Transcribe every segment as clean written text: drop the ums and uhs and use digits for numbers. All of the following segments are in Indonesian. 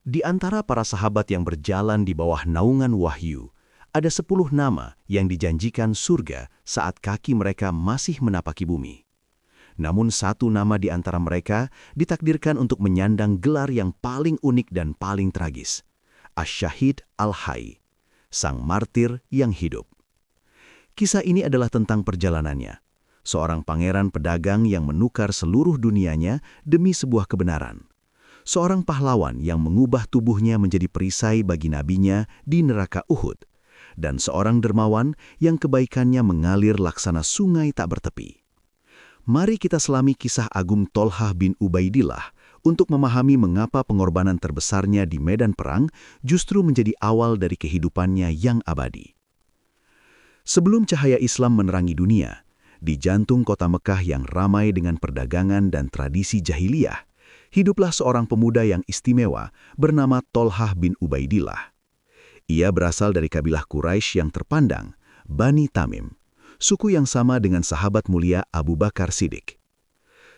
Di antara para sahabat yang berjalan di bawah naungan wahyu, ada 10 nama yang dijanjikan surga saat kaki mereka masih menapaki bumi. Namun satu nama di antara mereka ditakdirkan untuk menyandang gelar yang paling unik dan paling tragis. Asy-Syahid Al-Hayy, sang martir yang hidup. Kisah ini adalah tentang perjalanannya. Seorang pangeran pedagang yang menukar seluruh dunianya demi sebuah kebenaran. Seorang pahlawan yang mengubah tubuhnya menjadi perisai bagi nabinya di neraka Uhud, dan seorang dermawan yang kebaikannya mengalir laksana sungai tak bertepi. Mari kita selami kisah agung Tolhah bin Ubaidillah untuk memahami mengapa pengorbanan terbesarnya di medan perang justru menjadi awal dari kehidupannya yang abadi. Sebelum cahaya Islam menerangi dunia, di jantung kota Mekah yang ramai dengan perdagangan dan tradisi jahiliyah, hiduplah seorang pemuda yang istimewa bernama Tolhah bin Ubaidillah. Ia berasal dari kabilah Quraisy yang terpandang, Bani Tamim, suku yang sama dengan sahabat mulia Abu Bakar Siddiq.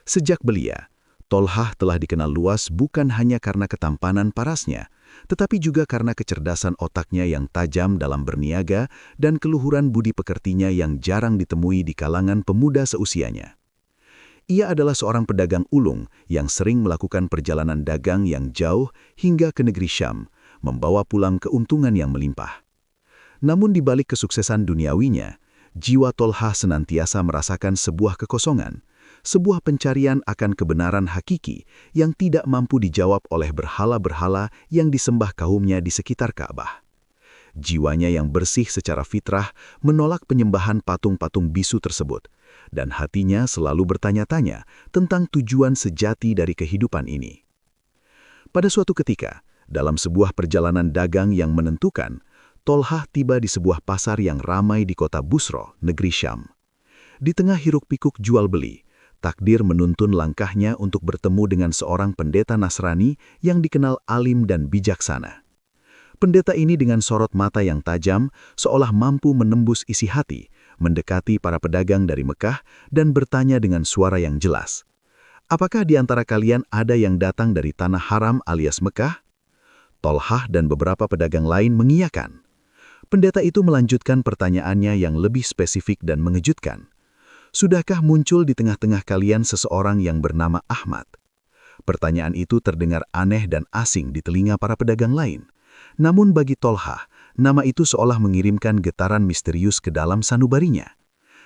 Sejak belia, Tolhah telah dikenal luas bukan hanya karena ketampanan parasnya, tetapi juga karena kecerdasan otaknya yang tajam dalam berniaga dan keluhuran budi pekertinya yang jarang ditemui di kalangan pemuda seusianya. Ia adalah seorang pedagang ulung yang sering melakukan perjalanan dagang yang jauh hingga ke negeri Syam, membawa pulang keuntungan yang melimpah. Namun di balik kesuksesan duniawinya, jiwa Tolhah senantiasa merasakan sebuah kekosongan, sebuah pencarian akan kebenaran hakiki yang tidak mampu dijawab oleh berhala-berhala yang disembah kaumnya di sekitar Ka'bah. Jiwanya yang bersih secara fitrah menolak penyembahan patung-patung bisu tersebut, dan hatinya selalu bertanya-tanya tentang tujuan sejati dari kehidupan ini. Pada suatu ketika, dalam sebuah perjalanan dagang yang menentukan, Tolhah tiba di sebuah pasar yang ramai di kota Busra, negeri Syam. Di tengah hiruk-pikuk jual-beli, takdir menuntun langkahnya untuk bertemu dengan seorang pendeta Nasrani yang dikenal alim dan bijaksana. Pendeta ini dengan sorot mata yang tajam, seolah mampu menembus isi hati, mendekati para pedagang dari Mekah dan bertanya dengan suara yang jelas. Apakah di antara kalian ada yang datang dari tanah haram alias Mekah? Tolhah dan beberapa pedagang lain mengiyakan. Pendeta itu melanjutkan pertanyaannya yang lebih spesifik dan mengejutkan. Sudahkah muncul di tengah-tengah kalian seseorang yang bernama Ahmad? Pertanyaan itu terdengar aneh dan asing di telinga para pedagang lain. Namun bagi Tolhah, nama itu seolah mengirimkan getaran misterius ke dalam sanubarinya.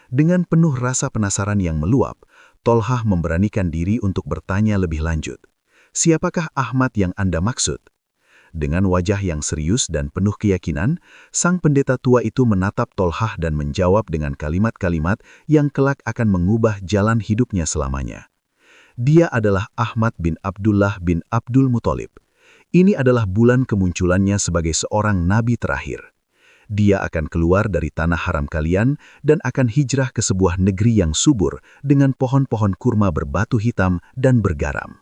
Dengan penuh rasa penasaran yang meluap, Tolhah memberanikan diri untuk bertanya lebih lanjut. Siapakah Ahmad yang Anda maksud? Dengan wajah yang serius dan penuh keyakinan, sang pendeta tua itu menatap Tolhah dan menjawab dengan kalimat-kalimat yang kelak akan mengubah jalan hidupnya selamanya. Dia adalah Ahmad bin Abdullah bin Abdul Muthalib. Ini adalah bulan kemunculannya sebagai seorang nabi terakhir. Dia akan keluar dari tanah haram kalian dan akan hijrah ke sebuah negeri yang subur dengan pohon-pohon kurma berbatu hitam dan bergaram.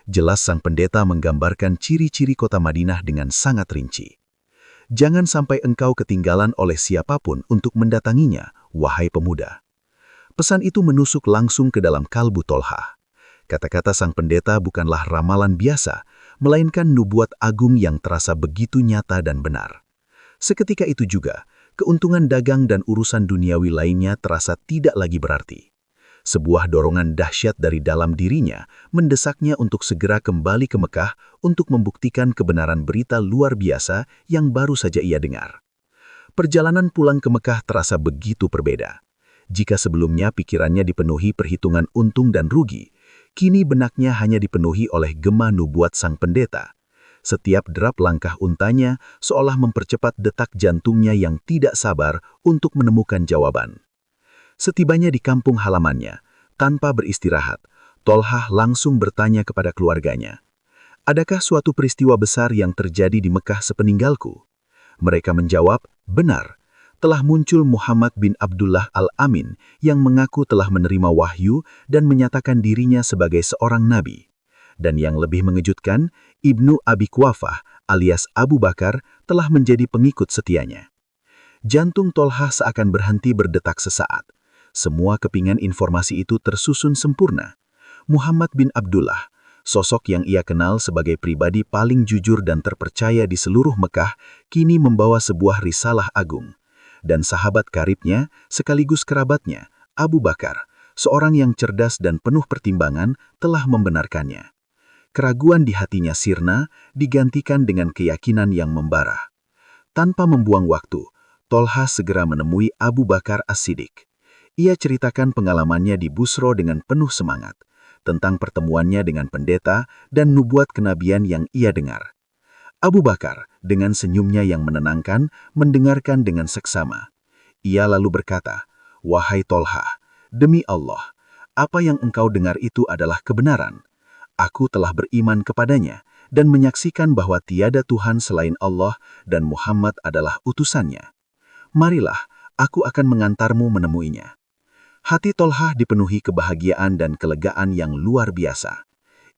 Jelas sang pendeta menggambarkan ciri-ciri kota Madinah dengan sangat rinci. Jangan sampai engkau ketinggalan oleh siapapun untuk mendatanginya, wahai pemuda. Pesan itu menusuk langsung ke dalam kalbu Tolhah. Kata-kata sang pendeta bukanlah ramalan biasa, melainkan nubuat agung yang terasa begitu nyata dan benar. Seketika itu juga, keuntungan dagang dan urusan duniawi lainnya terasa tidak lagi berarti. Sebuah dorongan dahsyat dari dalam dirinya mendesaknya untuk segera kembali ke Mekah untuk membuktikan kebenaran berita luar biasa yang baru saja ia dengar. Perjalanan pulang ke Mekah terasa begitu berbeda. Jika sebelumnya pikirannya dipenuhi perhitungan untung dan rugi, kini benaknya hanya dipenuhi oleh gema nubuat sang pendeta. Setiap derap langkah untanya seolah mempercepat detak jantungnya yang tidak sabar untuk menemukan jawaban. Setibanya di kampung halamannya, tanpa beristirahat, Tolhah langsung bertanya kepada keluarganya. Adakah suatu peristiwa besar yang terjadi di Mekah sepeninggalku? Mereka menjawab, benar. Telah muncul Muhammad bin Abdullah Al-Amin yang mengaku telah menerima wahyu dan menyatakan dirinya sebagai seorang nabi. Dan yang lebih mengejutkan, Ibnu Abi Quwafah alias Abu Bakar telah menjadi pengikut setianya. Jantung Tolhah seakan berhenti berdetak sesaat. Semua kepingan informasi itu tersusun sempurna. Muhammad bin Abdullah, Sosok yang ia kenal sebagai pribadi paling jujur dan terpercaya di seluruh Mekah, kini membawa sebuah risalah agung. Dan sahabat karibnya, sekaligus kerabatnya, Abu Bakar, seorang yang cerdas dan penuh pertimbangan, telah membenarkannya. Keraguan di hatinya sirna, digantikan dengan keyakinan yang membara. Tanpa membuang waktu, Tolha segera menemui Abu Bakar As-Siddiq. Ia ceritakan pengalamannya di Busro dengan penuh semangat, tentang pertemuannya dengan pendeta dan nubuat kenabian yang ia dengar. Abu Bakar, dengan senyumnya yang menenangkan, mendengarkan dengan seksama. Ia lalu berkata, "Wahai Tolha, demi Allah, apa yang engkau dengar itu adalah kebenaran. Aku telah beriman kepadanya dan menyaksikan bahwa tiada Tuhan selain Allah dan Muhammad adalah utusannya. Marilah, aku akan mengantarmu menemuinya." Hati Tolha dipenuhi kebahagiaan dan kelegaan yang luar biasa.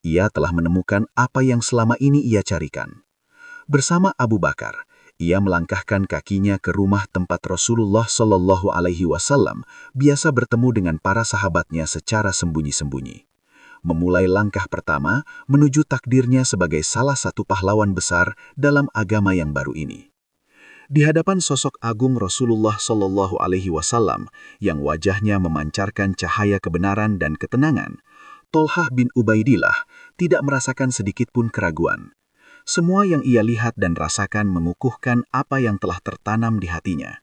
Ia telah menemukan apa yang selama ini ia carikan. Bersama Abu Bakar, ia melangkahkan kakinya ke rumah tempat Rasulullah Shallallahu Alaihi Wasallam biasa bertemu dengan para sahabatnya secara sembunyi-sembunyi. Memulai langkah pertama menuju takdirnya sebagai salah satu pahlawan besar dalam agama yang baru ini. Di hadapan sosok agung Rasulullah Shallallahu Alaihi Wasallam yang wajahnya memancarkan cahaya kebenaran dan ketenangan, Tolha bin Ubaidillah tidak merasakan sedikit pun keraguan. Semua yang ia lihat dan rasakan mengukuhkan apa yang telah tertanam di hatinya.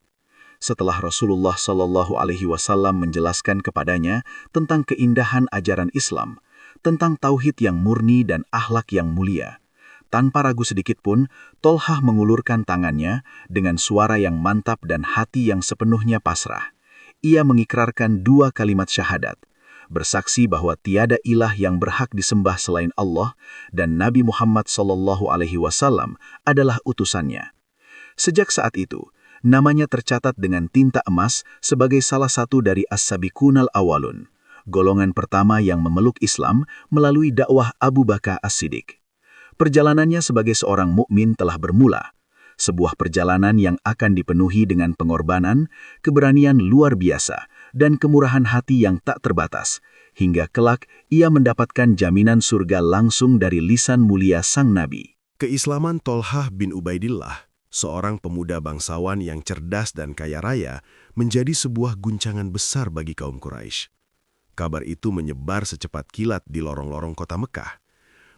Setelah Rasulullah Shallallahu Alaihi Wasallam menjelaskan kepadanya tentang keindahan ajaran Islam, tentang tauhid yang murni dan akhlak yang mulia, tanpa ragu sedikit pun, Tolha mengulurkan tangannya dengan suara yang mantap dan hati yang sepenuhnya pasrah. Ia mengikrarkan 2 kalimat syahadat, bersaksi bahwa tiada ilah yang berhak disembah selain Allah dan Nabi Muhammad SAW adalah utusannya. Sejak saat itu, namanya tercatat dengan tinta emas sebagai salah satu dari As-Sabiqunal Awalun, golongan pertama yang memeluk Islam melalui dakwah Abu Bakar As-Siddiq. Perjalanannya sebagai seorang mukmin telah bermula, sebuah perjalanan yang akan dipenuhi dengan pengorbanan, keberanian luar biasa, dan kemurahan hati yang tak terbatas, hingga kelak ia mendapatkan jaminan surga langsung dari lisan mulia sang Nabi. Keislaman Tolha bin Ubaidillah, seorang pemuda bangsawan yang cerdas dan kaya raya, menjadi sebuah guncangan besar bagi kaum Quraisy. Kabar itu menyebar secepat kilat di lorong-lorong kota Mekah,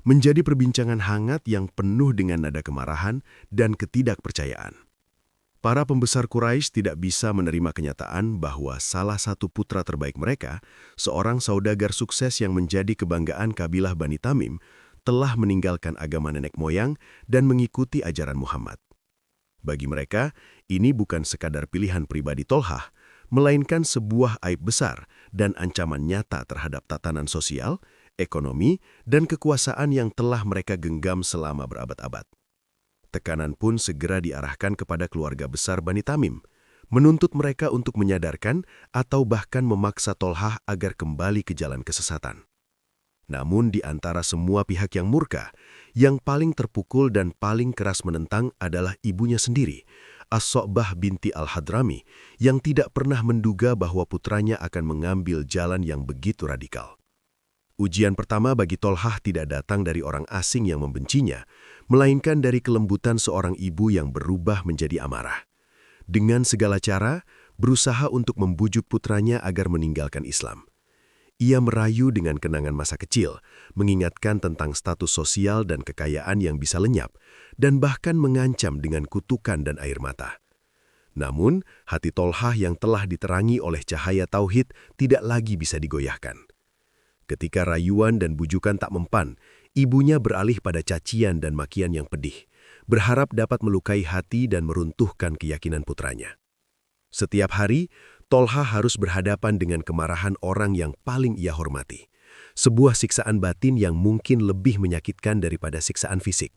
menjadi perbincangan hangat yang penuh dengan nada kemarahan dan ketidakpercayaan. Para pembesar Quraisy tidak bisa menerima kenyataan bahwa salah satu putra terbaik mereka, seorang saudagar sukses yang menjadi kebanggaan kabilah Bani Tamim, telah meninggalkan agama nenek moyang dan mengikuti ajaran Muhammad. Bagi mereka, ini bukan sekadar pilihan pribadi Tolha, melainkan sebuah aib besar dan ancaman nyata terhadap tatanan sosial, ekonomi, dan kekuasaan yang telah mereka genggam selama berabad-abad. Tekanan pun segera diarahkan kepada keluarga besar Bani Tamim, menuntut mereka untuk menyadarkan atau bahkan memaksa Tolha agar kembali ke jalan kesesatan. Namun di antara semua pihak yang murka, yang paling terpukul dan paling keras menentang adalah ibunya sendiri, As-So'bah binti Al-Hadrami, yang tidak pernah menduga bahwa putranya akan mengambil jalan yang begitu radikal. Ujian pertama bagi Tolha tidak datang dari orang asing yang membencinya, melainkan dari kelembutan seorang ibu yang berubah menjadi amarah. Dengan segala cara, berusaha untuk membujuk putranya agar meninggalkan Islam. Ia merayu dengan kenangan masa kecil, mengingatkan tentang status sosial dan kekayaan yang bisa lenyap, dan bahkan mengancam dengan kutukan dan air mata. Namun, hati Tolha yang telah diterangi oleh cahaya tauhid tidak lagi bisa digoyahkan. Ketika rayuan dan bujukan tak mempan, ibunya beralih pada cacian dan makian yang pedih, berharap dapat melukai hati dan meruntuhkan keyakinan putranya. Setiap hari, Tolha harus berhadapan dengan kemarahan orang yang paling ia hormati, sebuah siksaan batin yang mungkin lebih menyakitkan daripada siksaan fisik.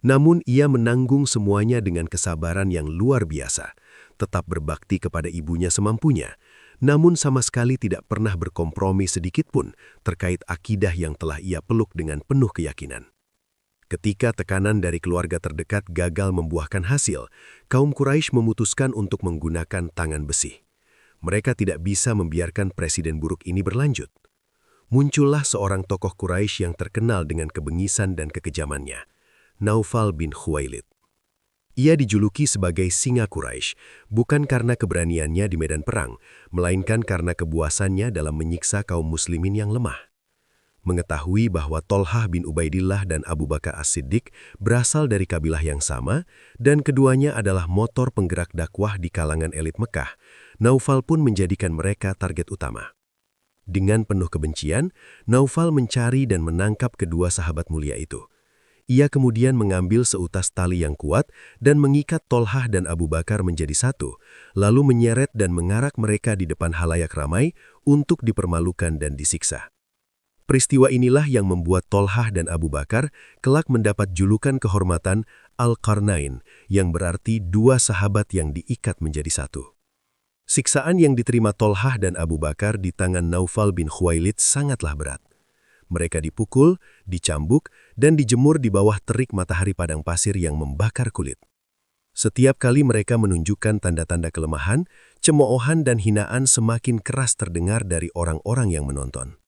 Namun ia menanggung semuanya dengan kesabaran yang luar biasa, tetap berbakti kepada ibunya semampunya, namun sama sekali tidak pernah berkompromi sedikitpun terkait akidah yang telah ia peluk dengan penuh keyakinan. Ketika tekanan dari keluarga terdekat gagal membuahkan hasil, kaum Quraisy memutuskan untuk menggunakan tangan besi. Mereka tidak bisa membiarkan presiden buruk ini berlanjut. muncullah seorang tokoh Quraisy yang terkenal dengan kebengisan dan kekejamannya, Naufal bin Khuwailid. Ia dijuluki sebagai singa Quraisy, bukan karena keberaniannya di medan perang, melainkan karena kebuasannya dalam menyiksa kaum muslimin yang lemah. Mengetahui bahwa Tolhah bin Ubaidillah dan Abu Bakar As-Siddiq berasal dari kabilah yang sama, dan keduanya adalah motor penggerak dakwah di kalangan elit Mekah, Naufal pun menjadikan mereka target utama. Dengan penuh kebencian, Naufal mencari dan menangkap kedua sahabat mulia itu. Ia kemudian mengambil seutas tali yang kuat dan mengikat Tolhah dan Abu Bakar menjadi satu, lalu menyeret dan mengarak mereka di depan halayak ramai untuk dipermalukan dan disiksa. Peristiwa inilah yang membuat Tolhah dan Abu Bakar kelak mendapat julukan kehormatan Al-Qarnain, yang berarti dua sahabat yang diikat menjadi satu. Siksaan yang diterima Tolhah dan Abu Bakar di tangan Naufal bin Khuwailid sangatlah berat. Mereka dipukul, dicambuk, dan dijemur di bawah terik matahari padang pasir yang membakar kulit. Setiap kali mereka menunjukkan tanda-tanda kelemahan, cemoohan dan hinaan semakin keras terdengar dari orang-orang yang menonton.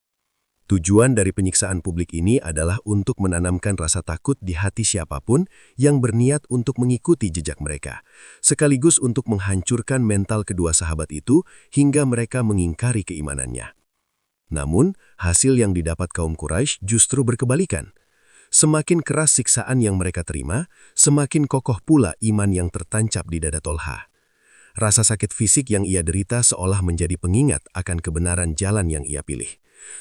Tujuan dari penyiksaan publik ini adalah untuk menanamkan rasa takut di hati siapapun yang berniat untuk mengikuti jejak mereka, sekaligus untuk menghancurkan mental kedua sahabat itu hingga mereka mengingkari keimanannya. Namun, hasil yang didapat kaum Quraisy justru berkebalikan. Semakin keras siksaan yang mereka terima, semakin kokoh pula iman yang tertancap di dada Tolhah. Rasa sakit fisik yang ia derita seolah menjadi pengingat akan kebenaran jalan yang ia pilih.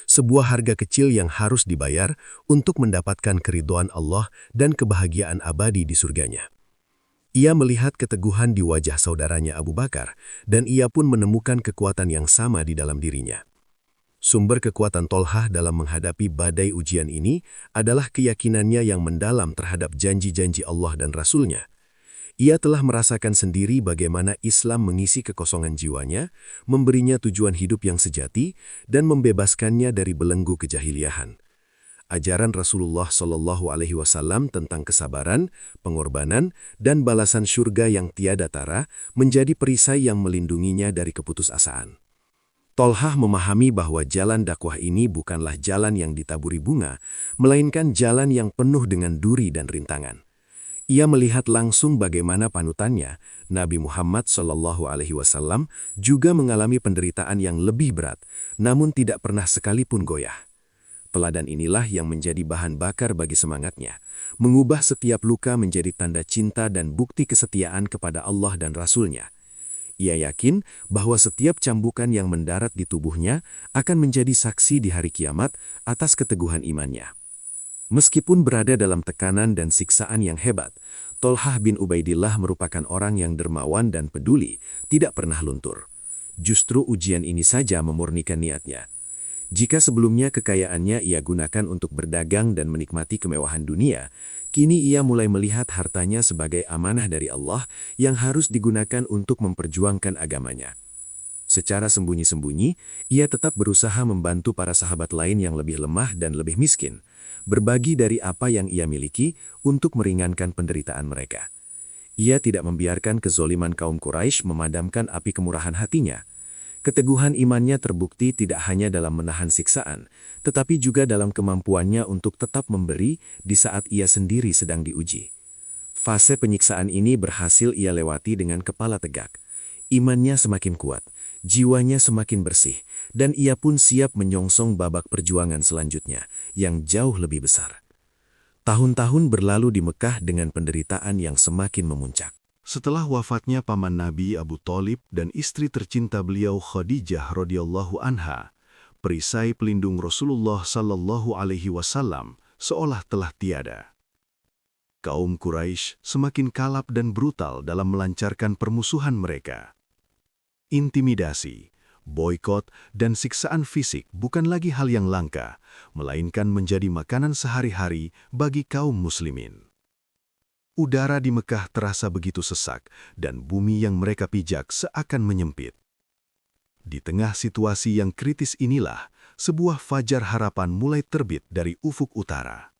Sebuah harga kecil yang harus dibayar untuk mendapatkan keridhaan Allah dan kebahagiaan abadi di surganya. Ia melihat keteguhan di wajah saudaranya Abu Bakar, dan ia pun menemukan kekuatan yang sama di dalam dirinya. Sumber kekuatan Tolhah dalam menghadapi badai ujian ini adalah keyakinannya yang mendalam terhadap janji-janji Allah dan Rasul-Nya. Ia telah merasakan sendiri bagaimana Islam mengisi kekosongan jiwanya, memberinya tujuan hidup yang sejati, dan membebaskannya dari belenggu kejahiliahan. Ajaran Rasulullah SAW tentang kesabaran, pengorbanan, dan balasan syurga yang tiada tara menjadi perisai yang melindunginya dari keputusasaan. Tolhah memahami bahwa jalan dakwah ini bukanlah jalan yang ditaburi bunga, melainkan jalan yang penuh dengan duri dan rintangan. Ia melihat langsung bagaimana panutannya, Nabi Muhammad SAW, juga mengalami penderitaan yang lebih berat, namun tidak pernah sekalipun goyah. Teladan inilah yang menjadi bahan bakar bagi semangatnya, mengubah setiap luka menjadi tanda cinta dan bukti kesetiaan kepada Allah dan Rasul-Nya. Ia yakin bahwa setiap cambukan yang mendarat di tubuhnya akan menjadi saksi di hari kiamat atas keteguhan imannya. Meskipun berada dalam tekanan dan siksaan yang hebat, Tolhah bin Ubaidillah merupakan orang yang dermawan dan peduli, tidak pernah luntur. Justru ujian ini saja memurnikan niatnya. Jika sebelumnya kekayaannya ia gunakan untuk berdagang dan menikmati kemewahan dunia, kini ia mulai melihat hartanya sebagai amanah dari Allah yang harus digunakan untuk memperjuangkan agamanya. Secara sembunyi-sembunyi, ia tetap berusaha membantu para sahabat lain yang lebih lemah dan lebih miskin, berbagi dari apa yang ia miliki untuk meringankan penderitaan mereka. Ia tidak membiarkan kezoliman kaum Quraisy memadamkan api kemurahan hatinya. Keteguhan imannya terbukti tidak hanya dalam menahan siksaan, tetapi juga dalam kemampuannya untuk tetap memberi di saat ia sendiri sedang diuji. Fase penyiksaan ini berhasil ia lewati dengan kepala tegak. Imannya semakin kuat, jiwanya semakin bersih, dan ia pun siap menyongsong babak perjuangan selanjutnya, yang jauh lebih besar. Tahun-tahun berlalu di Mekah dengan penderitaan yang semakin memuncak. Setelah wafatnya paman Nabi Abu Thalib dan istri tercinta beliau Khadijah radhiyallahu anha, perisai pelindung Rasulullah SAW seolah telah tiada. Kaum Quraisy semakin kalap dan brutal dalam melancarkan permusuhan mereka. Intimidasi, boikot, dan siksaan fisik bukan lagi hal yang langka, melainkan menjadi makanan sehari-hari bagi kaum muslimin. Udara di Mekah terasa begitu sesak, dan bumi yang mereka pijak seakan menyempit. Di tengah situasi yang kritis inilah, sebuah fajar harapan mulai terbit dari ufuk utara.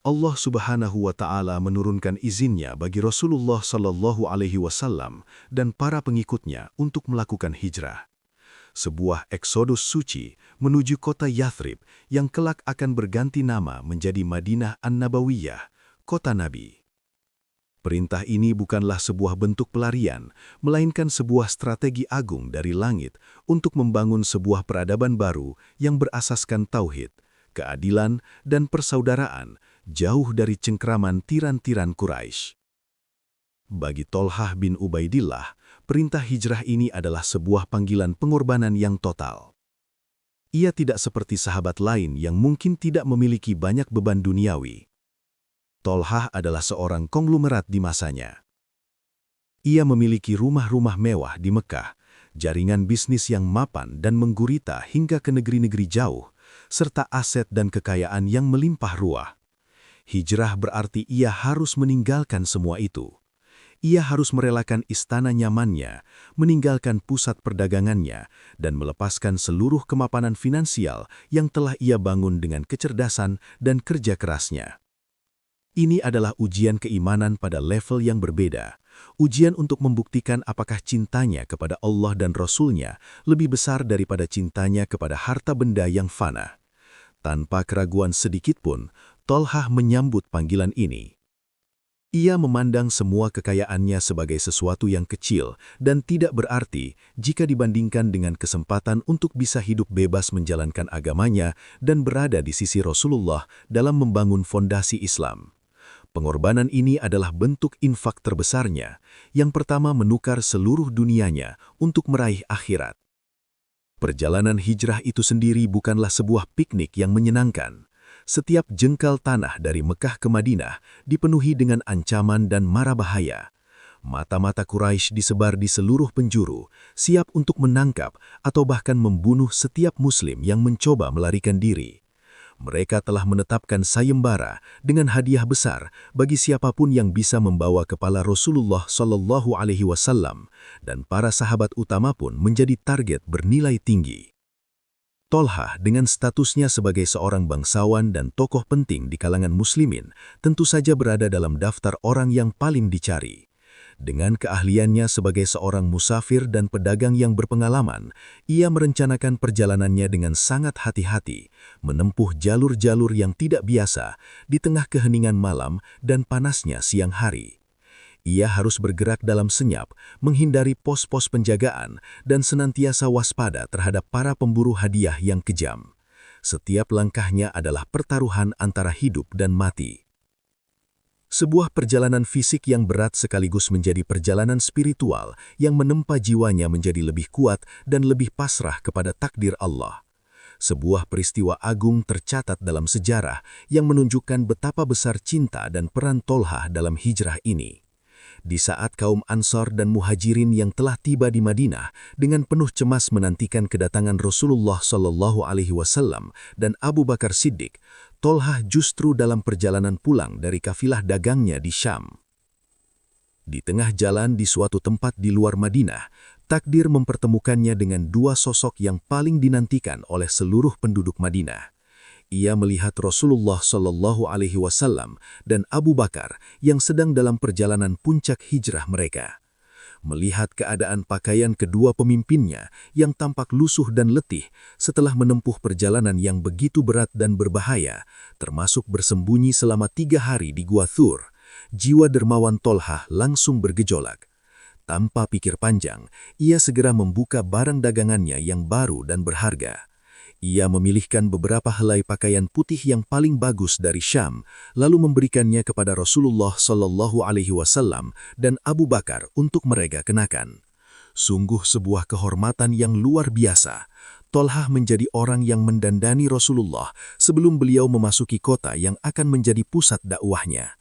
Allah Subhanahu wa Ta'ala menurunkan izinnya bagi Rasulullah SAW dan para pengikutnya untuk melakukan hijrah. Sebuah eksodus suci menuju kota Yathrib yang kelak akan berganti nama menjadi Madinah An-Nabawiyah, kota Nabi. Perintah ini bukanlah sebuah bentuk pelarian, melainkan sebuah strategi agung dari langit untuk membangun sebuah peradaban baru yang berasaskan tauhid, keadilan, dan persaudaraan, jauh dari cengkraman tiran-tiran Quraisy. Bagi Tolhah bin Ubaidillah, perintah hijrah ini adalah sebuah panggilan pengorbanan yang total. Ia tidak seperti sahabat lain yang mungkin tidak memiliki banyak beban duniawi. Tolhah adalah seorang konglomerat di masanya. Ia memiliki rumah-rumah mewah di Mekah, jaringan bisnis yang mapan dan menggurita hingga ke negeri-negeri jauh, serta aset dan kekayaan yang melimpah ruah. Hijrah berarti ia harus meninggalkan semua itu. Ia harus merelakan istana nyamannya, meninggalkan pusat perdagangannya, dan melepaskan seluruh kemapanan finansial yang telah ia bangun dengan kecerdasan dan kerja kerasnya. Ini adalah ujian keimanan pada level yang berbeda, ujian untuk membuktikan apakah cintanya kepada Allah dan Rasul-Nya lebih besar daripada cintanya kepada harta benda yang fana. Tanpa keraguan sedikitpun, Tolhah menyambut panggilan ini. Ia memandang semua kekayaannya sebagai sesuatu yang kecil dan tidak berarti jika dibandingkan dengan kesempatan untuk bisa hidup bebas menjalankan agamanya dan berada di sisi Rasulullah dalam membangun fondasi Islam. Pengorbanan ini adalah bentuk infak terbesarnya, yang pertama menukar seluruh dunianya untuk meraih akhirat. Perjalanan hijrah itu sendiri bukanlah sebuah piknik yang menyenangkan. Setiap jengkal tanah dari Mekah ke Madinah dipenuhi dengan ancaman dan mara bahaya. Mata-mata Quraisy disebar di seluruh penjuru, siap untuk menangkap atau bahkan membunuh setiap Muslim yang mencoba melarikan diri. Mereka telah menetapkan sayembara dengan hadiah besar bagi siapapun yang bisa membawa kepala Rasulullah SAW, dan para sahabat utama pun menjadi target bernilai tinggi. Tolhah dengan statusnya sebagai seorang bangsawan dan tokoh penting di kalangan muslimin tentu saja berada dalam daftar orang yang paling dicari. Dengan keahliannya sebagai seorang musafir dan pedagang yang berpengalaman, ia merencanakan perjalanannya dengan sangat hati-hati, menempuh jalur-jalur yang tidak biasa di tengah keheningan malam dan panasnya siang hari. Ia harus bergerak dalam senyap, menghindari pos-pos penjagaan, dan senantiasa waspada terhadap para pemburu hadiah yang kejam. Setiap langkahnya adalah pertaruhan antara hidup dan mati. Sebuah perjalanan fisik yang berat sekaligus menjadi perjalanan spiritual yang menempa jiwanya menjadi lebih kuat dan lebih pasrah kepada takdir Allah. Sebuah peristiwa agung tercatat dalam sejarah yang menunjukkan betapa besar cinta dan peran Tolhah dalam hijrah ini. Di saat kaum Ansar dan Muhajirin yang telah tiba di Madinah dengan penuh cemas menantikan kedatangan Rasulullah SAW dan Abu Bakar Siddiq, Tolhah justru dalam perjalanan pulang dari kafilah dagangnya di Syam. Di tengah jalan di suatu tempat di luar Madinah, takdir mempertemukannya dengan dua sosok yang paling dinantikan oleh seluruh penduduk Madinah. Ia melihat Rasulullah SAW dan Abu Bakar yang sedang dalam perjalanan puncak hijrah mereka. Melihat keadaan pakaian kedua pemimpinnya yang tampak lusuh dan letih setelah menempuh perjalanan yang begitu berat dan berbahaya, termasuk bersembunyi selama 3 hari di Gua Thur, jiwa dermawan Tolhah langsung bergejolak. Tanpa pikir panjang, ia segera membuka barang dagangannya yang baru dan berharga. Ia memilihkan beberapa helai pakaian putih yang paling bagus dari Syam, lalu memberikannya kepada Rasulullah SAW dan Abu Bakar untuk mereka kenakan. Sungguh sebuah kehormatan yang luar biasa. Tolhah menjadi orang yang mendandani Rasulullah sebelum beliau memasuki kota yang akan menjadi pusat dakwahnya.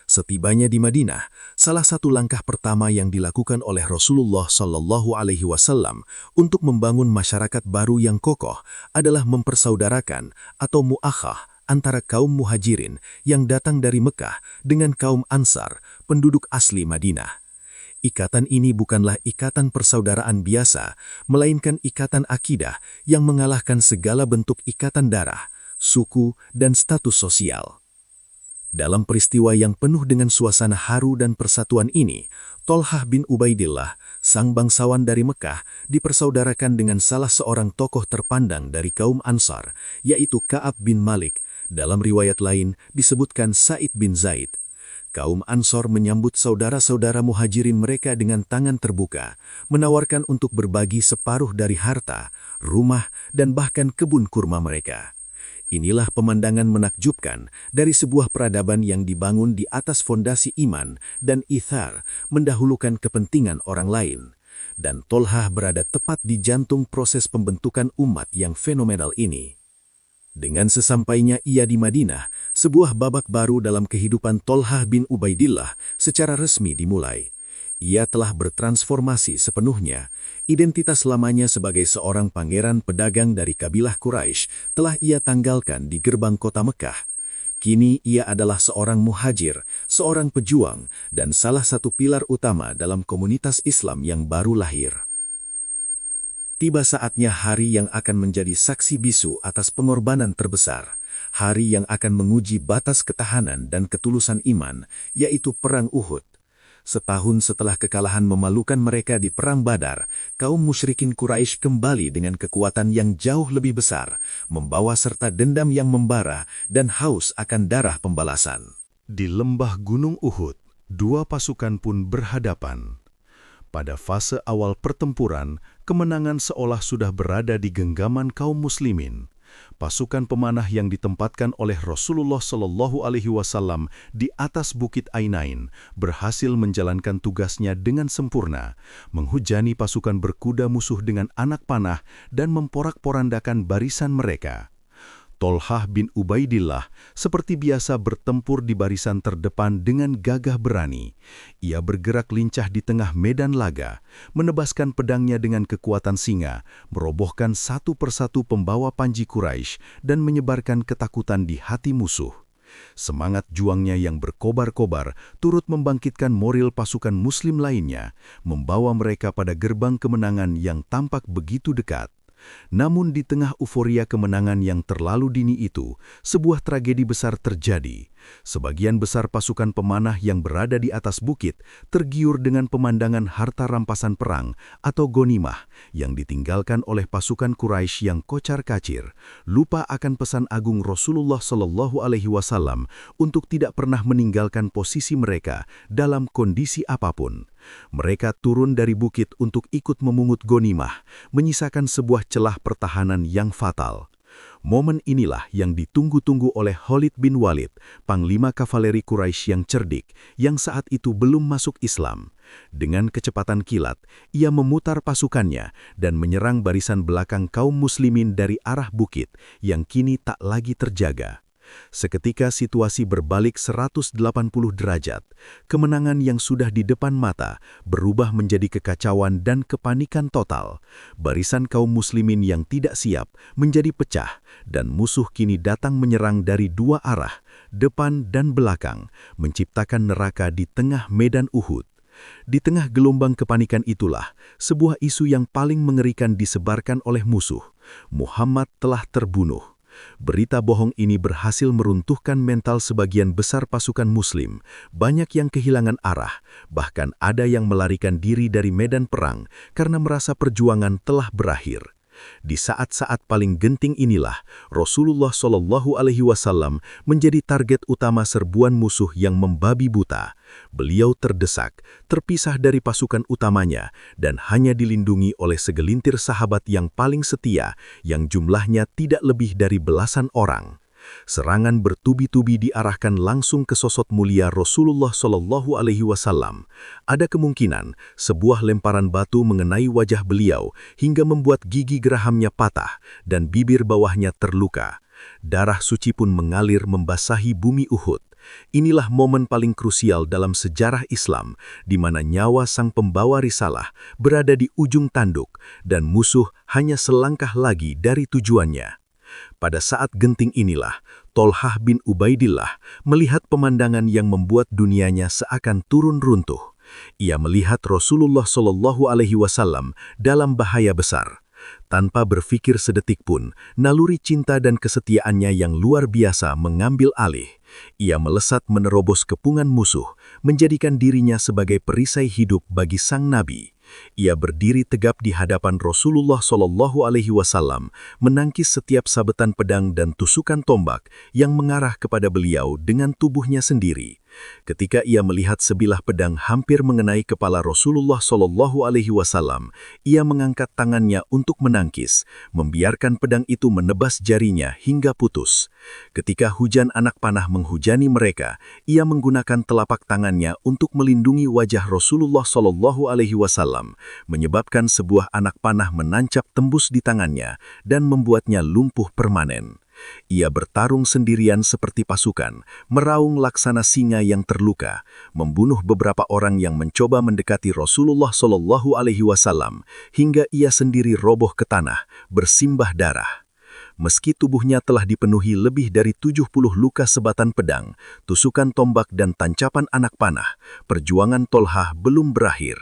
Setibanya di Madinah, salah satu langkah pertama yang dilakukan oleh Rasulullah SAW untuk membangun masyarakat baru yang kokoh adalah mempersaudarakan atau mu'akhah antara kaum Muhajirin yang datang dari Mekah dengan kaum Ansar, penduduk asli Madinah. Ikatan ini bukanlah ikatan persaudaraan biasa, melainkan ikatan akidah yang mengalahkan segala bentuk ikatan darah, suku, dan status sosial. Dalam peristiwa yang penuh dengan suasana haru dan persatuan ini, Tolhah bin Ubaidillah, sang bangsawan dari Mekah, dipersaudarakan dengan salah seorang tokoh terpandang dari kaum Ansar, yaitu Ka'ab bin Malik. Dalam riwayat lain disebutkan Sa'id bin Zaid. Kaum Ansor menyambut saudara-saudara muhajirin mereka dengan tangan terbuka, menawarkan untuk berbagi separuh dari harta, rumah, dan bahkan kebun kurma mereka. Inilah pemandangan menakjubkan dari sebuah peradaban yang dibangun di atas fondasi iman dan ithar, mendahulukan kepentingan orang lain. Dan Tolhah berada tepat di jantung proses pembentukan umat yang fenomenal ini. Dengan sesampainya ia di Madinah, sebuah babak baru dalam kehidupan Tolhah bin Ubaidillah secara resmi dimulai. Ia telah bertransformasi sepenuhnya. Identitas lamanya sebagai seorang pangeran pedagang dari kabilah Quraisy telah ia tanggalkan di gerbang kota Mekah. Kini ia adalah seorang muhajir, seorang pejuang, dan salah satu pilar utama dalam komunitas Islam yang baru lahir. Tiba saatnya hari yang akan menjadi saksi bisu atas pengorbanan terbesar, hari yang akan menguji batas ketahanan dan ketulusan iman, yaitu Perang Uhud. Setahun setelah kekalahan memalukan mereka di Perang Badar, kaum musyrikin Quraisy kembali dengan kekuatan yang jauh lebih besar, membawa serta dendam yang membara dan haus akan darah pembalasan. Di lembah Gunung Uhud, dua pasukan pun berhadapan. Pada fase awal pertempuran, kemenangan seolah sudah berada di genggaman kaum muslimin. Pasukan pemanah yang ditempatkan oleh Rasulullah Shallallahu Alaihi Wasallam di atas Bukit Ainain berhasil menjalankan tugasnya dengan sempurna, menghujani pasukan berkuda musuh dengan anak panah dan memporak-porandakan barisan mereka. Tolhah bin Ubaidillah seperti biasa bertempur di barisan terdepan dengan gagah berani. Ia bergerak lincah di tengah medan laga, menebaskan pedangnya dengan kekuatan singa, merobohkan satu persatu pembawa panji Quraisy dan menyebarkan ketakutan di hati musuh. Semangat juangnya yang berkobar-kobar turut membangkitkan moral pasukan muslim lainnya, membawa mereka pada gerbang kemenangan yang tampak begitu dekat. Namun di tengah euforia kemenangan yang terlalu dini itu, sebuah tragedi besar terjadi. Sebagian besar pasukan pemanah yang berada di atas bukit tergiur dengan pemandangan harta rampasan perang atau ghanimah yang ditinggalkan oleh pasukan Quraisy yang kocar-kacir, lupa akan pesan agung Rasulullah Shallallahu Alaihi Wasallam untuk tidak pernah meninggalkan posisi mereka dalam kondisi apapun. Mereka turun dari bukit untuk ikut memungut ghanimah, menyisakan sebuah celah pertahanan yang fatal. Momen inilah yang ditunggu-tunggu oleh Khalid bin Walid, panglima kavaleri Quraisy yang cerdik, yang saat itu belum masuk Islam. Dengan kecepatan kilat, ia memutar pasukannya dan menyerang barisan belakang kaum muslimin dari arah bukit yang kini tak lagi terjaga. Seketika situasi berbalik 180 derajat. Kemenangan yang sudah di depan mata berubah menjadi kekacauan dan kepanikan total. Barisan kaum muslimin yang tidak siap menjadi pecah dan musuh kini datang menyerang dari dua arah, depan dan belakang, menciptakan neraka di tengah medan Uhud. Di tengah gelombang kepanikan itulah, sebuah isu yang paling mengerikan disebarkan oleh musuh. Muhammad telah terbunuh. Berita bohong ini berhasil meruntuhkan mental sebagian besar pasukan muslim. Banyak yang kehilangan arah, bahkan ada yang melarikan diri dari medan perang karena merasa perjuangan telah berakhir. Di saat-saat paling genting inilah, Rasulullah Shallallahu Alaihi Wasallam menjadi target utama serbuan musuh yang membabi buta. Beliau terdesak, terpisah dari pasukan utamanya, dan hanya dilindungi oleh segelintir sahabat yang paling setia, yang jumlahnya tidak lebih dari belasan orang. Serangan bertubi-tubi diarahkan langsung ke sosok mulia Rasulullah Shallallahu Alaihi Wasallam. Ada kemungkinan sebuah lemparan batu mengenai wajah beliau hingga membuat gigi gerahamnya patah dan bibir bawahnya terluka. Darah suci pun mengalir membasahi bumi Uhud. Inilah momen paling krusial dalam sejarah Islam, di mana nyawa sang pembawa risalah berada di ujung tanduk dan musuh hanya selangkah lagi dari tujuannya. Pada saat genting inilah, Tolhah bin Ubaidillah melihat pemandangan yang membuat dunianya seakan turun runtuh. Ia melihat Rasulullah Shallallahu Alaihi Wasallam dalam bahaya besar. Tanpa berpikir sedetik pun, naluri cinta dan kesetiaannya yang luar biasa mengambil alih. Ia melesat menerobos kepungan musuh, menjadikan dirinya sebagai perisai hidup bagi sang nabi. Ia berdiri tegap di hadapan Rasulullah SAW, menangkis setiap sabetan pedang dan tusukan tombak yang mengarah kepada beliau dengan tubuhnya sendiri. Ketika ia melihat sebilah pedang hampir mengenai kepala Rasulullah SAW, ia mengangkat tangannya untuk menangkis, membiarkan pedang itu menebas jarinya hingga putus. Ketika hujan anak panah menghujani mereka, ia menggunakan telapak tangannya untuk melindungi wajah Rasulullah SAW, menyebabkan sebuah anak panah menancap tembus di tangannya dan membuatnya lumpuh permanen. Ia bertarung sendirian seperti pasukan, meraung laksana singa yang terluka, membunuh beberapa orang yang mencoba mendekati Rasulullah SAW, hingga ia sendiri roboh ke tanah, bersimbah darah. Meski tubuhnya telah dipenuhi lebih dari 70 luka sebatan pedang, tusukan tombak dan tancapan anak panah, perjuangan Tolhah belum berakhir.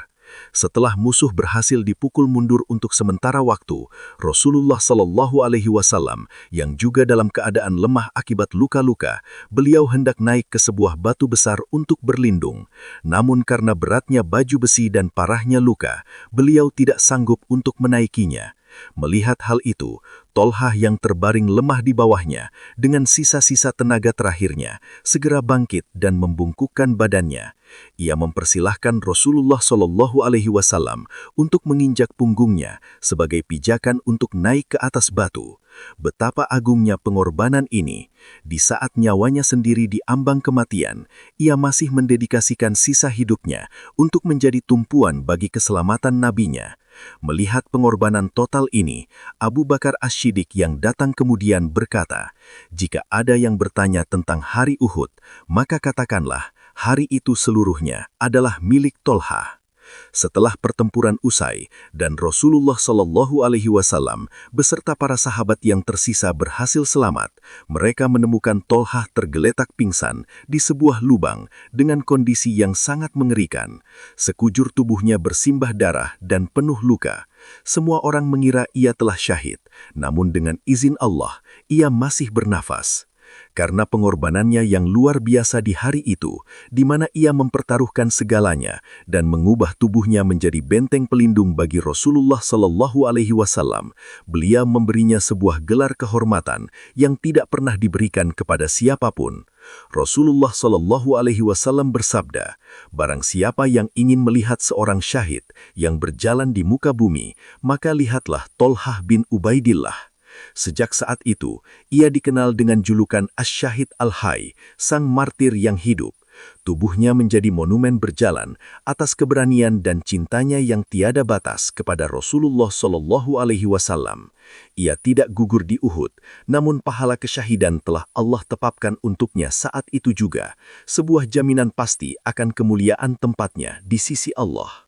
Setelah musuh berhasil dipukul mundur untuk sementara waktu, Rasulullah SAW, yang juga dalam keadaan lemah akibat luka-luka, beliau hendak naik ke sebuah batu besar untuk berlindung. Namun karena beratnya baju besi dan parahnya luka, beliau tidak sanggup untuk menaikinya. Melihat hal itu, Tolhah yang terbaring lemah di bawahnya, dengan sisa-sisa tenaga terakhirnya, segera bangkit dan membungkukkan badannya. Ia mempersilahkan Rasulullah SAW untuk menginjak punggungnya sebagai pijakan untuk naik ke atas batu. Betapa agungnya pengorbanan ini. Di saat nyawanya sendiri diambang kematian, ia masih mendedikasikan sisa hidupnya untuk menjadi tumpuan bagi keselamatan nabinya. Melihat pengorbanan total ini, Abu Bakar As-Siddiq yang datang kemudian berkata, "Jika ada yang bertanya tentang hari Uhud, maka katakanlah, hari itu seluruhnya adalah milik Tolhah." Setelah pertempuran usai dan Rasulullah SAW beserta para sahabat yang tersisa berhasil selamat, mereka menemukan Tolhah tergeletak pingsan di sebuah lubang dengan kondisi yang sangat mengerikan. Sekujur tubuhnya bersimbah darah dan penuh luka. Semua orang mengira ia telah syahid, namun dengan izin Allah, ia masih bernafas. Karena pengorbanannya yang luar biasa di hari itu, di mana ia mempertaruhkan segalanya dan mengubah tubuhnya menjadi benteng pelindung bagi Rasulullah SAW, beliau memberinya sebuah gelar kehormatan yang tidak pernah diberikan kepada siapapun. Rasulullah SAW bersabda, "Barang siapa yang ingin melihat seorang syahid yang berjalan di muka bumi, maka lihatlah Tolhah bin Ubaidillah." Sejak saat itu, ia dikenal dengan julukan Asy-Syahid Al-Hayy, sang martir yang hidup. Tubuhnya menjadi monumen berjalan atas keberanian dan cintanya yang tiada batas kepada Rasulullah SAW. Ia tidak gugur di Uhud, namun pahala kesyahidan telah Allah tetapkan untuknya saat itu juga, sebuah jaminan pasti akan kemuliaan tempatnya di sisi Allah.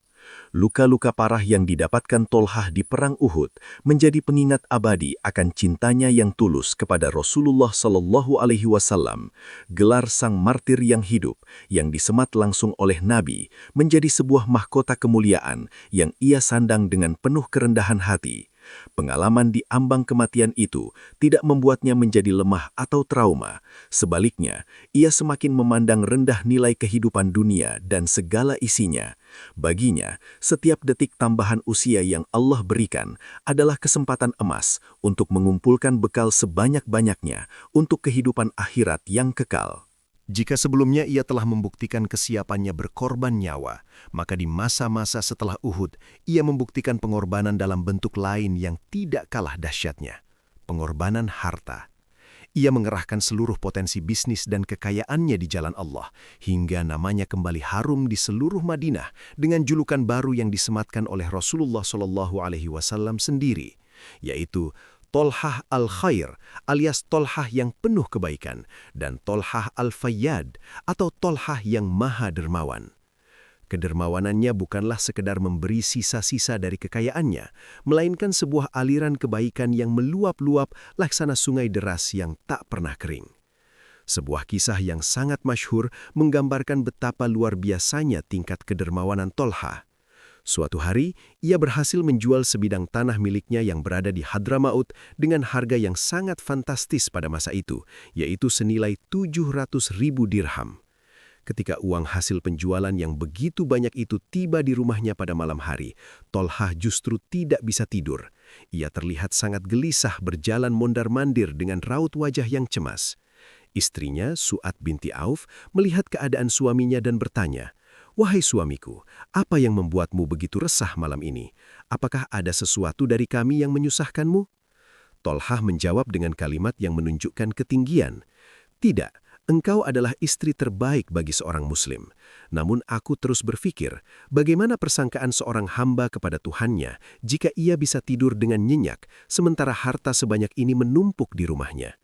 Luka-luka parah yang didapatkan Tolhah di Perang Uhud menjadi pengingat abadi akan cintanya yang tulus kepada Rasulullah SAW. Gelar sang martir yang hidup, yang disemat langsung oleh Nabi, menjadi sebuah mahkota kemuliaan yang ia sandang dengan penuh kerendahan hati. Pengalaman di ambang kematian itu tidak membuatnya menjadi lemah atau trauma. Sebaliknya, ia semakin memandang rendah nilai kehidupan dunia dan segala isinya. Baginya, setiap detik tambahan usia yang Allah berikan adalah kesempatan emas untuk mengumpulkan bekal sebanyak-banyaknya untuk kehidupan akhirat yang kekal. Jika sebelumnya ia telah membuktikan kesiapannya berkorban nyawa, maka di masa-masa setelah Uhud, ia membuktikan pengorbanan dalam bentuk lain yang tidak kalah dahsyatnya, pengorbanan harta. Ia mengerahkan seluruh potensi bisnis dan kekayaannya di jalan Allah, hingga namanya kembali harum di seluruh Madinah dengan julukan baru yang disematkan oleh Rasulullah SAW sendiri, yaitu Tolhah Al-Khair alias Tolhah yang penuh kebaikan dan Tolhah Al-Fayyad atau Tolhah yang maha dermawan. Kedermawanannya bukanlah sekedar memberi sisa-sisa dari kekayaannya, melainkan sebuah aliran kebaikan yang meluap-luap laksana sungai deras yang tak pernah kering. Sebuah kisah yang sangat masyhur menggambarkan betapa luar biasanya tingkat kedermawanan Tolhah. Suatu hari, ia berhasil menjual sebidang tanah miliknya yang berada di Hadramaut dengan harga yang sangat fantastis pada masa itu, yaitu senilai 700.000 dirham. Ketika uang hasil penjualan yang begitu banyak itu tiba di rumahnya pada malam hari, Tolhah justru tidak bisa tidur. Ia terlihat sangat gelisah berjalan mondar-mandir dengan raut wajah yang cemas. Istrinya, Su'ad binti Auf, melihat keadaan suaminya dan bertanya, "Wahai suamiku, apa yang membuatmu begitu resah malam ini? Apakah ada sesuatu dari kami yang menyusahkanmu?" Tolhah menjawab dengan kalimat yang menunjukkan ketinggian, "Tidak, engkau adalah istri terbaik bagi seorang muslim. Namun aku terus berpikir, bagaimana persangkaan seorang hamba kepada Tuhannya jika ia bisa tidur dengan nyenyak, sementara harta sebanyak ini menumpuk di rumahnya?"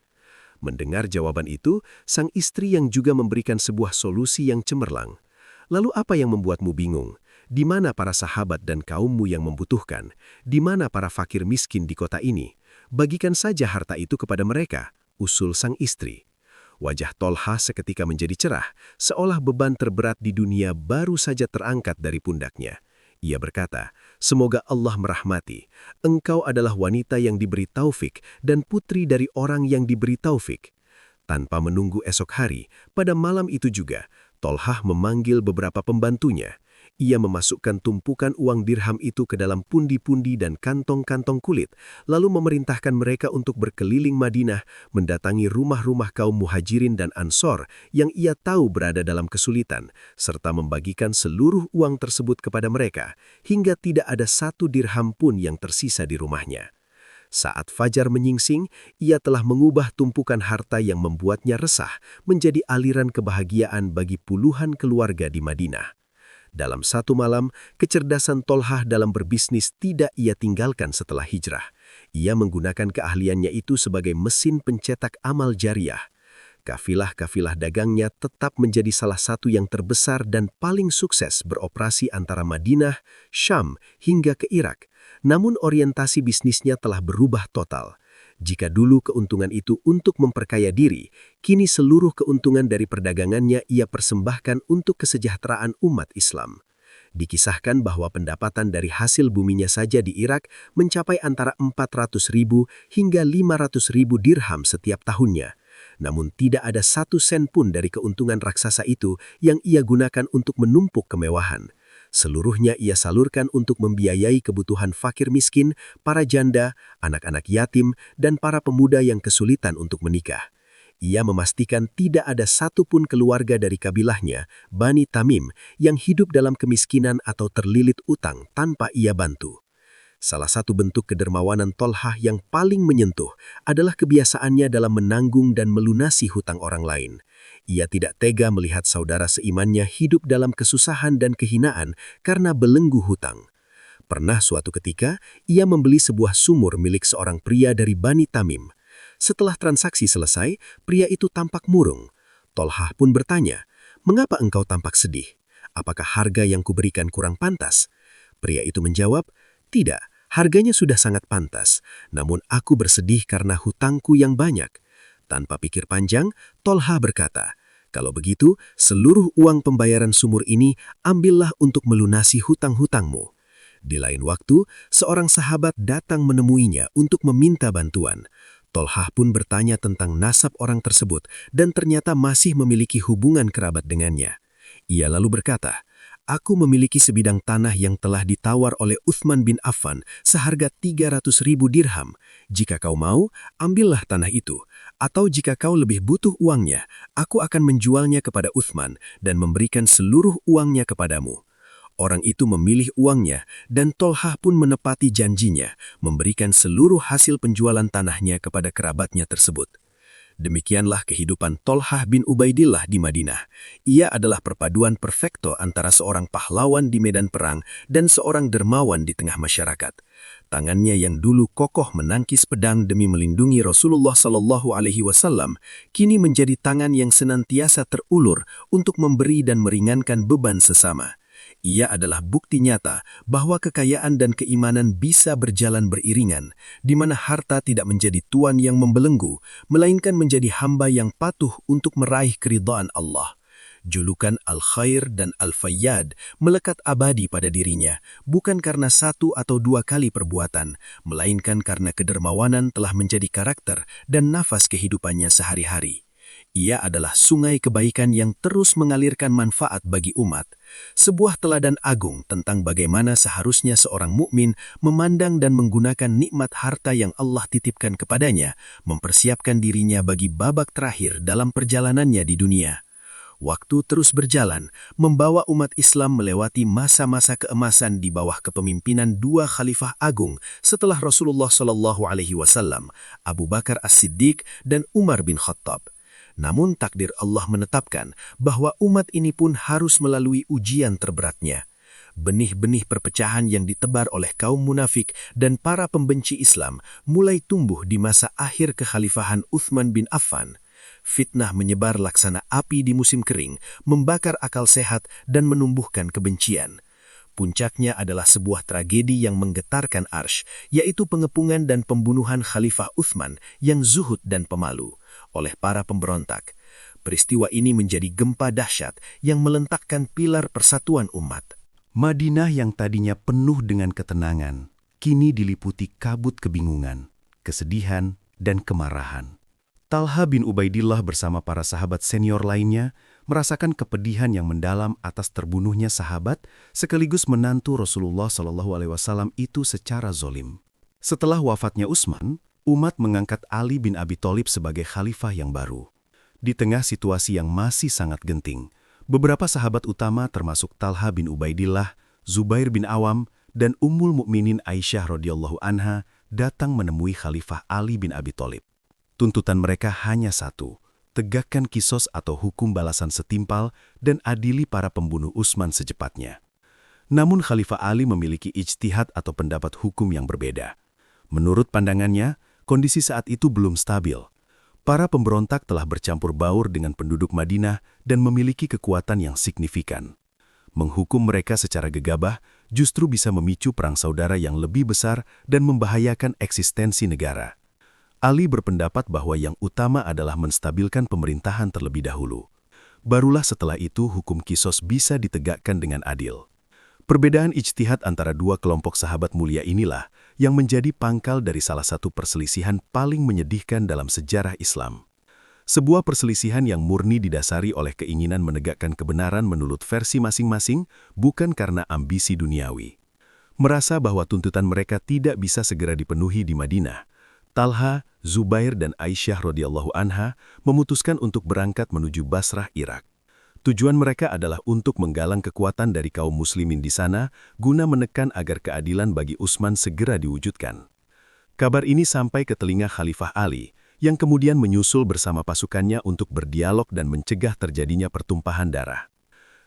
Mendengar jawaban itu, sang istri yang juga memberikan sebuah solusi yang cemerlang. "Lalu apa yang membuatmu bingung? Di mana para sahabat dan kaummu yang membutuhkan? Di mana para fakir miskin di kota ini? Bagikan saja harta itu kepada mereka," usul sang istri. Wajah Tolhah seketika menjadi cerah, seolah beban terberat di dunia baru saja terangkat dari pundaknya. Ia berkata, "Semoga Allah merahmati. Engkau adalah wanita yang diberi taufik dan putri dari orang yang diberi taufik." Tanpa menunggu esok hari, pada malam itu juga, Tolhah memanggil beberapa pembantunya. Ia memasukkan tumpukan uang dirham itu ke dalam pundi-pundi dan kantong-kantong kulit, lalu memerintahkan mereka untuk berkeliling Madinah, mendatangi rumah-rumah kaum muhajirin dan ansor yang ia tahu berada dalam kesulitan, serta membagikan seluruh uang tersebut kepada mereka, hingga tidak ada satu dirham pun yang tersisa di rumahnya. Saat fajar menyingsing, ia telah mengubah tumpukan harta yang membuatnya resah menjadi aliran kebahagiaan bagi puluhan keluarga di Madinah. Dalam satu malam, kecerdasan Tolhah dalam berbisnis tidak ia tinggalkan setelah hijrah. Ia menggunakan keahliannya itu sebagai mesin pencetak amal jariah. Kafilah-kafilah dagangnya tetap menjadi salah satu yang terbesar dan paling sukses beroperasi antara Madinah, Syam, hingga ke Irak. Namun orientasi bisnisnya telah berubah total. Jika dulu keuntungan itu untuk memperkaya diri, kini seluruh keuntungan dari perdagangannya ia persembahkan untuk kesejahteraan umat Islam. Dikisahkan bahwa pendapatan dari hasil buminya saja di Irak mencapai antara 400.000 hingga 500.000 dirham setiap tahunnya. Namun tidak ada satu sen pun dari keuntungan raksasa itu yang ia gunakan untuk menumpuk kemewahan. Seluruhnya ia salurkan untuk membiayai kebutuhan fakir miskin, para janda, anak-anak yatim, dan para pemuda yang kesulitan untuk menikah. Ia memastikan tidak ada satupun keluarga dari kabilahnya, Bani Tamim, yang hidup dalam kemiskinan atau terlilit utang tanpa ia bantu. Salah satu bentuk kedermawanan Tolhah yang paling menyentuh adalah kebiasaannya dalam menanggung dan melunasi hutang orang lain. Ia tidak tega melihat saudara seimannya hidup dalam kesusahan dan kehinaan karena belenggu hutang. Pernah suatu ketika, ia membeli sebuah sumur milik seorang pria dari Bani Tamim. Setelah transaksi selesai, pria itu tampak murung. Tolhah pun bertanya, "Mengapa engkau tampak sedih? Apakah harga yang kuberikan kurang pantas?" Pria itu menjawab, "Tidak. Harganya sudah sangat pantas, namun aku bersedih karena hutangku yang banyak." Tanpa pikir panjang, Tolhah berkata, "Kalau begitu, seluruh uang pembayaran sumur ini ambillah untuk melunasi hutang-hutangmu." Di lain waktu, seorang sahabat datang menemuinya untuk meminta bantuan. Tolhah pun bertanya tentang nasab orang tersebut dan ternyata masih memiliki hubungan kerabat dengannya. Ia lalu berkata, "Aku memiliki sebidang tanah yang telah ditawar oleh Uthman bin Affan seharga 300.000 dirham. Jika kau mau, ambillah tanah itu. Atau jika kau lebih butuh uangnya, aku akan menjualnya kepada Uthman dan memberikan seluruh uangnya kepadamu." Orang itu memilih uangnya dan Tolhah pun menepati janjinya, memberikan seluruh hasil penjualan tanahnya kepada kerabatnya tersebut. Demikianlah kehidupan Tolhah bin Ubaidillah di Madinah. Ia adalah perpaduan perfekto antara seorang pahlawan di medan perang dan seorang dermawan di tengah masyarakat. Tangannya yang dulu kokoh menangkis pedang demi melindungi Rasulullah SAW, kini menjadi tangan yang senantiasa terulur untuk memberi dan meringankan beban sesama. Ia adalah bukti nyata bahwa kekayaan dan keimanan bisa berjalan beriringan, di mana harta tidak menjadi tuan yang membelenggu, melainkan menjadi hamba yang patuh untuk meraih keridhaan Allah. Julukan Al-Khair dan Al-Fayyad melekat abadi pada dirinya, bukan karena satu atau dua kali perbuatan, melainkan karena kedermawanan telah menjadi karakter dan nafas kehidupannya sehari-hari. Ia adalah sungai kebaikan yang terus mengalirkan manfaat bagi umat, sebuah teladan agung tentang bagaimana seharusnya seorang mukmin memandang dan menggunakan nikmat harta yang Allah titipkan kepadanya, mempersiapkan dirinya bagi babak terakhir dalam perjalanannya di dunia. Waktu terus berjalan, membawa umat Islam melewati masa-masa keemasan di bawah kepemimpinan dua khalifah agung setelah Rasulullah SAW, Abu Bakar As-Siddiq dan Umar bin Khattab. Namun takdir Allah menetapkan bahwa umat ini pun harus melalui ujian terberatnya. Benih-benih perpecahan yang ditebar oleh kaum munafik dan para pembenci Islam mulai tumbuh di masa akhir kekhalifahan Uthman bin Affan. Fitnah menyebar laksana api di musim kering, membakar akal sehat dan menumbuhkan kebencian. Puncaknya adalah sebuah tragedi yang menggetarkan arsy, yaitu pengepungan dan pembunuhan Khalifah Uthman yang zuhud dan pemalu oleh para pemberontak. Peristiwa ini menjadi gempa dahsyat yang melentakkan pilar persatuan umat. Madinah yang tadinya penuh dengan ketenangan, kini diliputi kabut kebingungan, kesedihan, dan kemarahan. Talha bin Ubaidillah bersama para sahabat senior lainnya merasakan kepedihan yang mendalam atas terbunuhnya sahabat sekaligus menantu Rasulullah SAW itu secara zolim. Setelah wafatnya Utsman, umat mengangkat Ali bin Abi Thalib sebagai khalifah yang baru. Di tengah situasi yang masih sangat genting, beberapa sahabat utama termasuk Talha bin Ubaidillah, Zubair bin Awam, dan Ummul Mukminin Aisyah radhiyallahu anha datang menemui Khalifah Ali bin Abi Thalib. Tuntutan mereka hanya satu, tegakkan kisos atau hukum balasan setimpal dan adili para pembunuh Utsman secepatnya. Namun Khalifah Ali memiliki ijtihad atau pendapat hukum yang berbeda. Menurut pandangannya, kondisi saat itu belum stabil. Para pemberontak telah bercampur baur dengan penduduk Madinah dan memiliki kekuatan yang signifikan. Menghukum mereka secara gegabah justru bisa memicu perang saudara yang lebih besar dan membahayakan eksistensi negara. Ali berpendapat bahwa yang utama adalah menstabilkan pemerintahan terlebih dahulu. Barulah setelah itu hukum kisos bisa ditegakkan dengan adil. Perbedaan ijtihad antara dua kelompok sahabat mulia inilah yang menjadi pangkal dari salah satu perselisihan paling menyedihkan dalam sejarah Islam. Sebuah perselisihan yang murni didasari oleh keinginan menegakkan kebenaran menurut versi masing-masing, bukan karena ambisi duniawi. Merasa bahwa tuntutan mereka tidak bisa segera dipenuhi di Madinah, Talha, Zubair, dan Aisyah radhiyallahu anha memutuskan untuk berangkat menuju Basrah, Irak. Tujuan mereka adalah untuk menggalang kekuatan dari kaum muslimin di sana guna menekan agar keadilan bagi Utsman segera diwujudkan. Kabar ini sampai ke telinga Khalifah Ali, yang kemudian menyusul bersama pasukannya untuk berdialog dan mencegah terjadinya pertumpahan darah.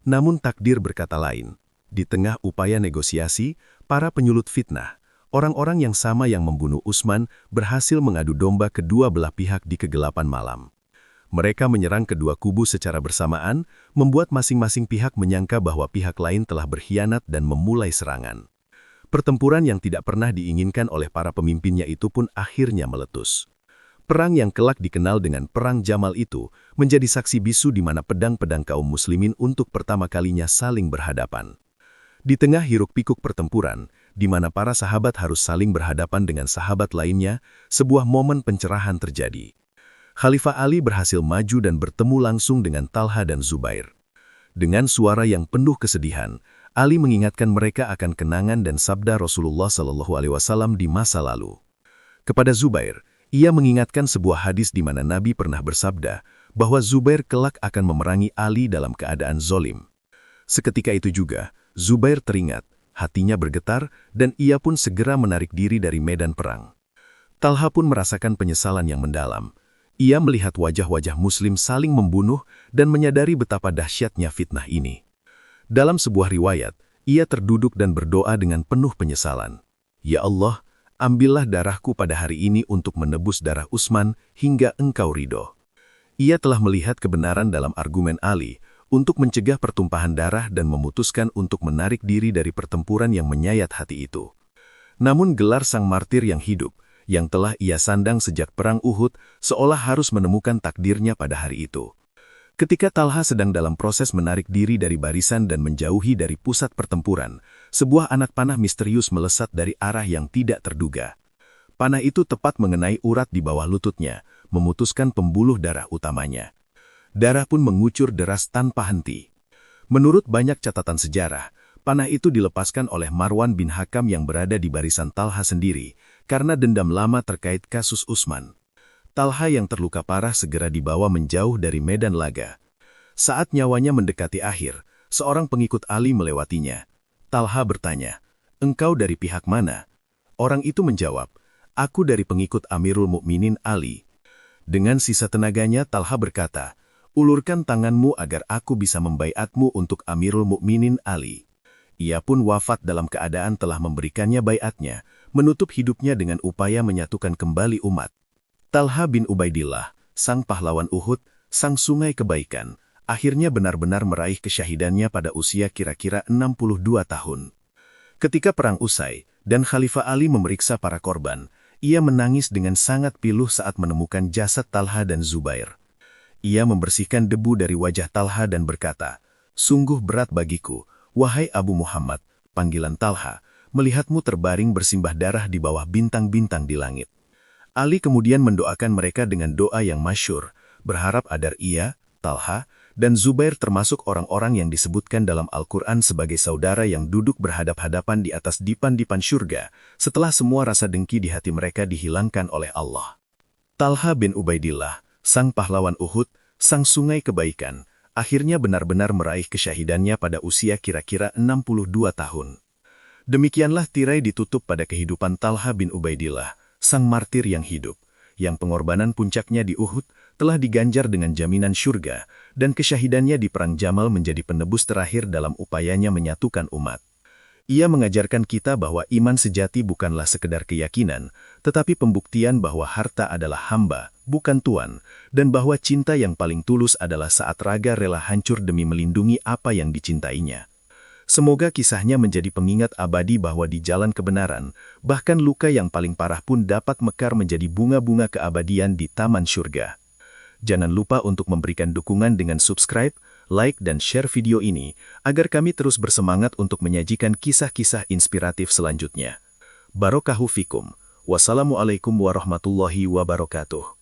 Namun takdir berkata lain. Di tengah upaya negosiasi, para penyulut fitnah, orang-orang yang sama yang membunuh Utsman berhasil mengadu domba kedua belah pihak di kegelapan malam. Mereka menyerang kedua kubu secara bersamaan, membuat masing-masing pihak menyangka bahwa pihak lain telah berkhianat dan memulai serangan. Pertempuran yang tidak pernah diinginkan oleh para pemimpinnya itu pun akhirnya meletus. Perang yang kelak dikenal dengan Perang Jamal itu menjadi saksi bisu di mana pedang-pedang kaum muslimin untuk pertama kalinya saling berhadapan. Di tengah hiruk-pikuk pertempuran, di mana para sahabat harus saling berhadapan dengan sahabat lainnya, sebuah momen pencerahan terjadi. Khalifah Ali berhasil maju dan bertemu langsung dengan Talha dan Zubair. Dengan suara yang penuh kesedihan, Ali mengingatkan mereka akan kenangan dan sabda Rasulullah SAW di masa lalu. Kepada Zubair, ia mengingatkan sebuah hadis di mana Nabi pernah bersabda bahwa Zubair kelak akan memerangi Ali dalam keadaan zolim. Seketika itu juga, Zubair teringat, hatinya bergetar, dan ia pun segera menarik diri dari medan perang. Talha pun merasakan penyesalan yang mendalam. Ia melihat wajah-wajah muslim saling membunuh dan menyadari betapa dahsyatnya fitnah ini. Dalam sebuah riwayat, ia terduduk dan berdoa dengan penuh penyesalan. Ya Allah, ambillah darahku pada hari ini untuk menebus darah Utsman hingga Engkau ridho. Ia telah melihat kebenaran dalam argumen Ali untuk mencegah pertumpahan darah dan memutuskan untuk menarik diri dari pertempuran yang menyayat hati itu. Namun gelar sang martir yang hidup, yang telah ia sandang sejak Perang Uhud, seolah harus menemukan takdirnya pada hari itu. Ketika Talha sedang dalam proses menarik diri dari barisan dan menjauhi dari pusat pertempuran, sebuah anak panah misterius melesat dari arah yang tidak terduga. Panah itu tepat mengenai urat di bawah lututnya, memutuskan pembuluh darah utamanya. Darah pun mengucur deras tanpa henti. Menurut banyak catatan sejarah, panah itu dilepaskan oleh Marwan bin Hakam yang berada di barisan Talha sendiri, karena dendam lama terkait kasus Utsman. Talha yang terluka parah segera dibawa menjauh dari medan laga. Saat nyawanya mendekati akhir, seorang pengikut Ali melewatinya. Talha bertanya, "Engkau dari pihak mana?" Orang itu menjawab, "Aku dari pengikut Amirul Mukminin Ali." Dengan sisa tenaganya, Talha berkata, "Ulurkan tanganmu agar aku bisa membaiatmu untuk Amirul Mukminin Ali." Ia pun wafat dalam keadaan telah memberikannya baiatnya, menutup hidupnya dengan upaya menyatukan kembali umat. Talha bin Ubaidillah, sang pahlawan Uhud, sang sungai kebaikan, akhirnya benar-benar meraih kesyahidannya pada usia kira-kira 62 tahun. Ketika perang usai, dan Khalifah Ali memeriksa para korban, ia menangis dengan sangat pilu saat menemukan jasad Talha dan Zubair. Ia membersihkan debu dari wajah Talha dan berkata, "Sungguh berat bagiku, wahai Abu Muhammad," panggilan Talha, "melihatmu terbaring bersimbah darah di bawah bintang-bintang di langit." Ali kemudian mendoakan mereka dengan doa yang masyhur, berharap agar ia, Talha, dan Zubair termasuk orang-orang yang disebutkan dalam Al-Quran sebagai saudara yang duduk berhadap-hadapan di atas dipan-dipan syurga, setelah semua rasa dengki di hati mereka dihilangkan oleh Allah. Talha bin Ubaidillah, sang pahlawan Uhud, sang sungai kebaikan, akhirnya benar-benar meraih kesyahidannya pada usia kira-kira 62 tahun. Demikianlah tirai ditutup pada kehidupan Talha bin Ubaidillah, sang martir yang hidup, yang pengorbanan puncaknya di Uhud telah diganjar dengan jaminan syurga, dan kesyahidannya di Perang Jamal menjadi penebus terakhir dalam upayanya menyatukan umat. Ia mengajarkan kita bahwa iman sejati bukanlah sekedar keyakinan, tetapi pembuktian bahwa harta adalah hamba, bukan tuan, dan bahwa cinta yang paling tulus adalah saat raga rela hancur demi melindungi apa yang dicintainya. Semoga kisahnya menjadi pengingat abadi bahwa di jalan kebenaran, bahkan luka yang paling parah pun dapat mekar menjadi bunga-bunga keabadian di taman syurga. Jangan lupa untuk memberikan dukungan dengan subscribe, like, dan share video ini, agar kami terus bersemangat untuk menyajikan kisah-kisah inspiratif selanjutnya. Barokahu fikum. Wassalamualaikum warahmatullahi wabarakatuh.